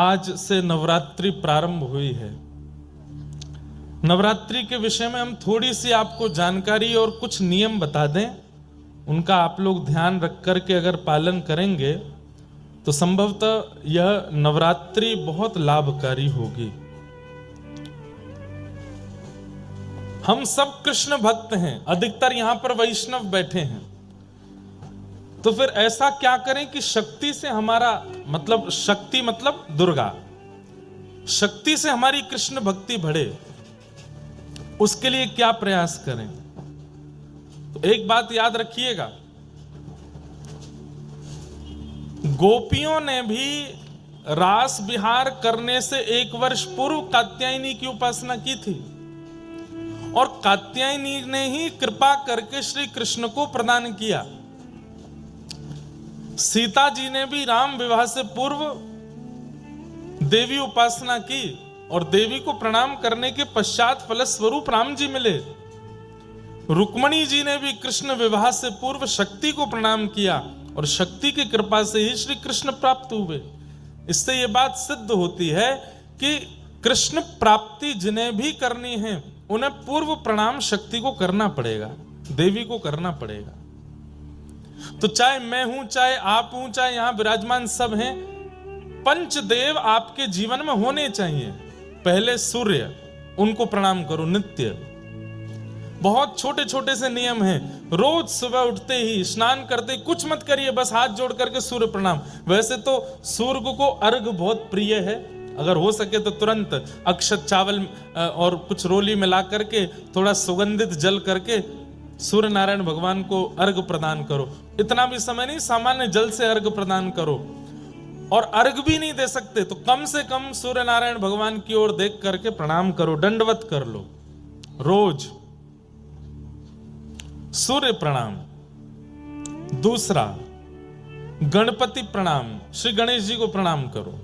आज से नवरात्रि प्रारंभ हुई है। नवरात्रि के विषय में हम थोड़ी सी आपको जानकारी और कुछ नियम बता दें। उनका आप लोग ध्यान रख करके अगर पालन करेंगे तो संभवतः यह नवरात्रि बहुत लाभकारी होगी। हम सब कृष्ण भक्त हैं, अधिकतर यहां पर वैष्णव बैठे हैं, तो फिर ऐसा क्या करें कि शक्ति से हमारा शक्ति मतलब दुर्गा, शक्ति से हमारी कृष्ण भक्ति बढ़े। उसके लिए क्या प्रयास करें? तो एक बात याद रखिएगा, गोपियों ने भी रास विहार करने से 1 वर्ष पूर्व कात्यायनी की उपासना की थी और कात्यायनी ने ही कृपा करके श्री कृष्ण को प्रदान किया। सीता जी ने भी राम विवाह से पूर्व देवी उपासना की और देवी को प्रणाम करने के पश्चात फलस्वरूप राम जी मिले। रुक्मणी जी ने भी कृष्ण विवाह से पूर्व शक्ति को प्रणाम किया और शक्ति की कृपा से ही श्री कृष्ण प्राप्त हुए। इससे यह बात सिद्ध होती है कि कृष्ण प्राप्ति जिन्हें भी करनी है उन्हें पूर्व प्रणाम शक्ति को करना पड़ेगा, देवी को करना पड़ेगा। तो चाहे मैं हूं, चाहे आप हूं, चाहे यहां विराजमान सब हैं, पंचदेव आपके जीवन में होने चाहिए। पहले सूर्य, उनको प्रणाम करो नित्य। बहुत छोटे छोटे से नियम हैं। रोज सुबह उठते ही, स्नान करते ही कुछ मत करिए, बस हाथ जोड़ करके सूर्य प्रणाम। वैसे तो सूर्य को अर्घ बहुत प्रिय है, अगर हो सके तो तुरंत अक्षत चावल और कुछ रोली मिला करके थोड़ा सुगंधित जल करके सूर्य नारायण भगवान को अर्घ प्रदान करो। इतना भी समय नहीं, सामान्य जल से अर्घ प्रदान करो। और अर्घ भी नहीं दे सकते तो कम से कम सूर्य नारायण भगवान की ओर देख करके प्रणाम करो, दंडवत कर लो रोज। सूर्य प्रणाम। दूसरा, गणपति प्रणाम, श्री गणेश जी को प्रणाम करो।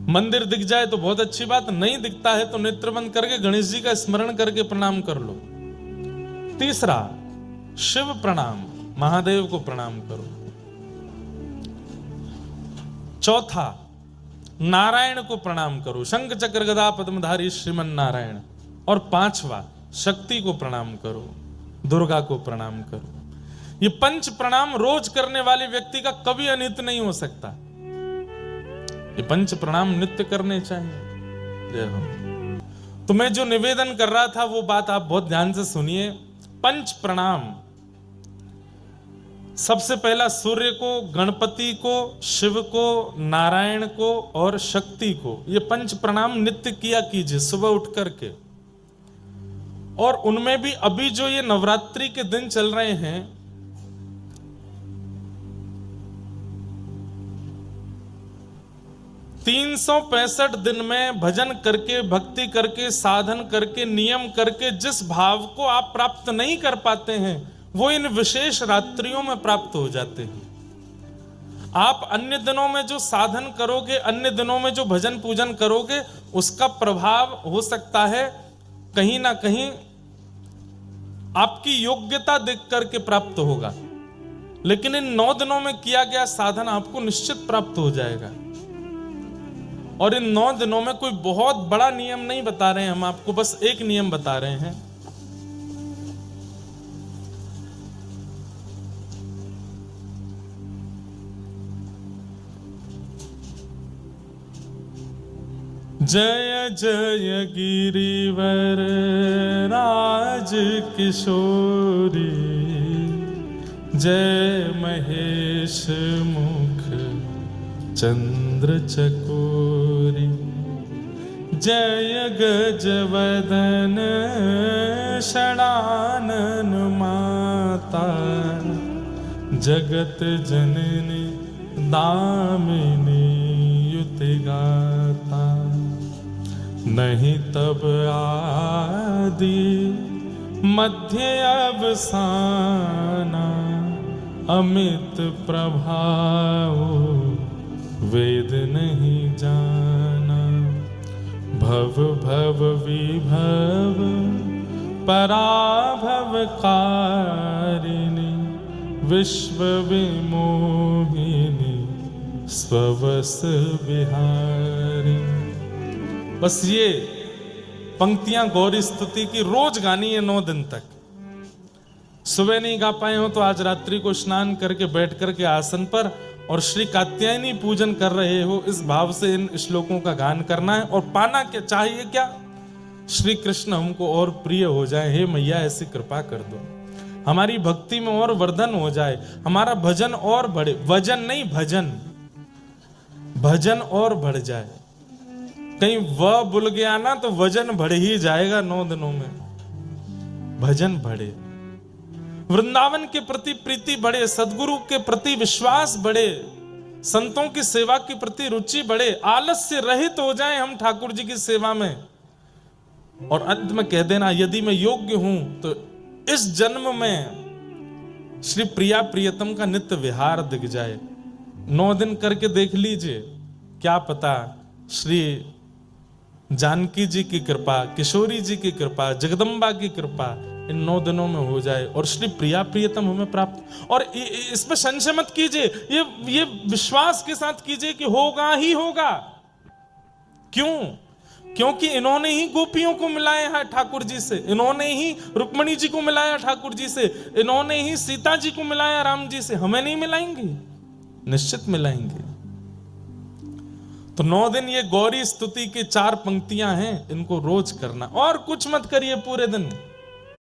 मंदिर दिख जाए तो बहुत अच्छी बात, नहीं दिखता है तो नेत्र बंद करके गणेश जी का स्मरण करके प्रणाम कर लो। तीसरा, शिव प्रणाम, महादेव को प्रणाम करो। चौथा, नारायण को प्रणाम करो, शंख चक्र गदा पद्मधारी श्रीमन नारायण। और पांचवा, शक्ति को प्रणाम करो, दुर्गा को प्रणाम करो। ये 5 प्रणाम रोज करने वाले व्यक्ति का कभी अनित नहीं हो सकता। ये 5 प्रणाम नित्य करने चाहिए। जय हो। तो मैं जो निवेदन कर रहा था वो बात आप बहुत ध्यान से सुनिए। 5 प्रणाम, सबसे पहला सूर्य को, गणपति को, शिव को, नारायण को और शक्ति को। ये 5 प्रणाम नित्य किया कीजिए सुबह उठ करके। और उनमें भी अभी जो ये नवरात्रि के दिन चल रहे हैं, तीन 365 दिन में भजन करके, भक्ति करके, साधन करके, नियम करके जिस भाव को आप प्राप्त नहीं कर पाते हैं वो इन विशेष रात्रियों में प्राप्त हो जाते हैं। आप अन्य दिनों में जो साधन करोगे, अन्य दिनों में जो भजन पूजन करोगे, उसका प्रभाव हो सकता है कहीं ना कहीं आपकी योग्यता देख करके प्राप्त होगा, लेकिन इन 9 दिनों में किया गया साधन आपको निश्चित प्राप्त हो जाएगा। और इन 9 दिनों में कोई बहुत बड़ा नियम नहीं बता रहे हैं हम आपको, बस एक नियम बता रहे हैं। जय जय गिरिवर राज किशोरी, जय महेश मुख चंद्र चकोरी, जय गजवदन षडानन माता, जगत जननी दामिनी युति गाता। नहीं तब आदि मध्य अवसाना, अमित प्रभाव वेद नहीं जाना। भव भव विभव पराभव कारिणी, विश्व विमोहिनी स्ववस विहारी। बस ये पंक्तियां गौरी स्तुति की रोज गानी है 9 दिन तक। सुबह नहीं गा पाए हो तो आज रात्रि को स्नान करके बैठ करके आसन पर और श्री कात्यायनी पूजन कर रहे हो, इस भाव से इन श्लोकों का गान करना है। और पाना क्या चाहिए? क्या? श्री कृष्ण हमको और प्रिय हो जाए। हे मैया ऐसी कृपा कर दो, हमारी भक्ति में और वर्धन हो जाए, हमारा भजन और बढ़े। वजन नहीं, भजन, भजन और बढ़ जाए। कहीं वह भूल गया ना तो वजन बढ़ ही जाएगा 9 दिनों में। भजन बढ़े, वृंदावन के प्रति प्रीति बढ़े, सदगुरु के प्रति विश्वास बढ़े, संतों की सेवा के प्रति रुचि बढ़े, आलस्य रहित हो जाएं हम ठाकुर जी की सेवा में। और अंत में कह देना, यदि मैं योग्य हूं तो इस जन्म में श्री प्रिया प्रियतम का नित्य विहार दिख जाए। 9 दिन करके देख लीजिए, क्या पता श्री जानकी जी की कृपा, किशोरी जी की कृपा, जगदम्बा की कृपा इन 9 दिनों में हो जाए और श्री प्रिया प्रियतम हमें प्राप्त। और इसमें संशय मत कीजिए, ये विश्वास के साथ कीजिए कि होगा ही होगा। क्यों? क्योंकि इन्होंने ही गोपियों को मिलाया है ठाकुर जी से, इन्होंने ही रुक्मणी जी को मिलाया ठाकुर जी से, इन्होंने ही सीता जी को मिलाया राम जी से। हमें नहीं मिलाएंगे? निश्चित मिलाएंगे। तो 9 दिन ये गौरी स्तुति की 4 पंक्तियां हैं, इनको रोज करना और कुछ मत करिए पूरे दिन।